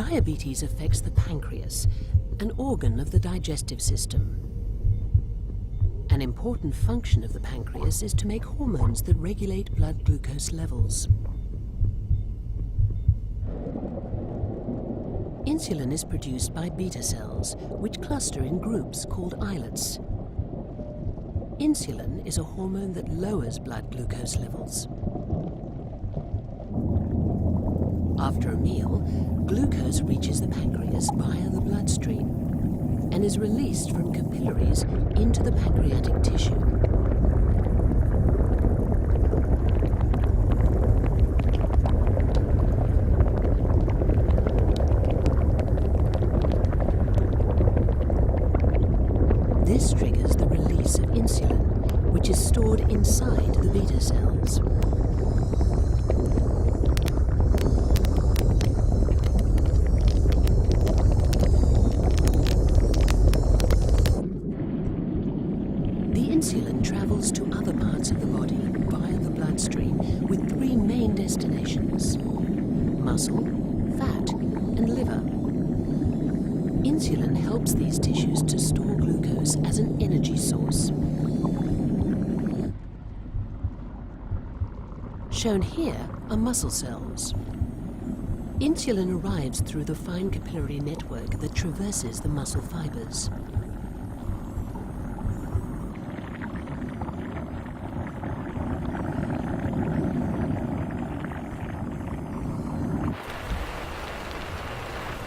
Diabetes affects the pancreas, an organ of the digestive system. An important function of the pancreas is to make hormones that regulate blood glucose levels. Insulin is produced by beta cells, which cluster in groups called islets. Insulin is a hormone that lowers blood glucose levels. After a meal, glucose reaches the pancreas via the bloodstream and is released from capillaries into the pancreatic tissue. This triggers the release of insulin, which is stored inside the beta cells. Insulin travels to other parts of the body via the bloodstream with three main destinations: muscle, fat, and liver. Insulin helps these tissues to store glucose as an energy source. Shown here are muscle cells. Insulin arrives through the fine capillary network that traverses the muscle fibers.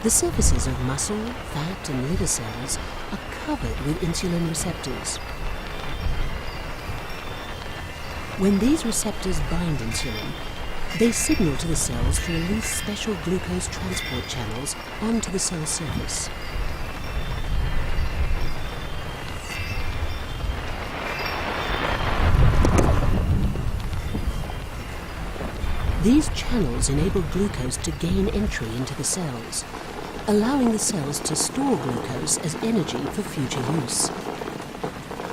The surfaces of muscle, fat, and liver cells are covered with insulin receptors. When these receptors bind insulin, they signal to the cells to release special glucose transport channels onto the cell surface. These channels enable glucose to gain entry into the cells, allowing the cells to store glucose as energy for future use.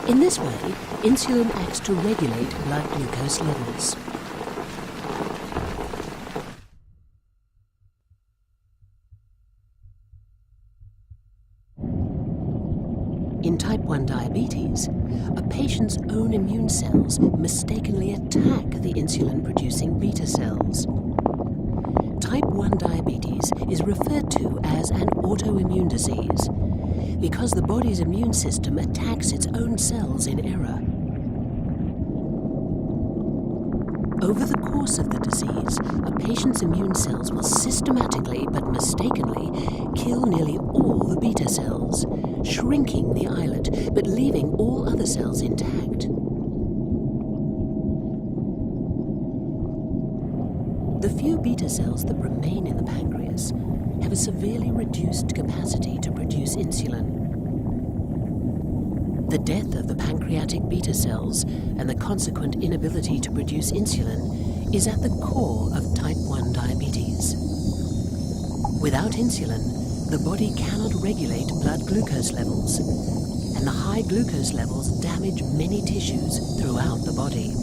In this way, insulin acts to regulate blood glucose levels. In type 1 diabetes, a patient's own immune cells mistakenly attack the insulin-producing beta cells. Type 1 diabetes is referred to as an autoimmune disease because the body's immune system attacks its own cells in error. Over the course of the disease, a patient's immune cells will systematically but mistakenly kill nearly all the beta cells, shrinking the islet but leaving all other cells intact. The few beta cells that remain in the pancreas have a severely reduced capacity to produce insulin. The death of the pancreatic beta cells and the consequent inability to produce insulin is at the core of type 1 diabetes. Without insulin, the body cannot regulate blood glucose levels, and the high glucose levels damage many tissues throughout the body.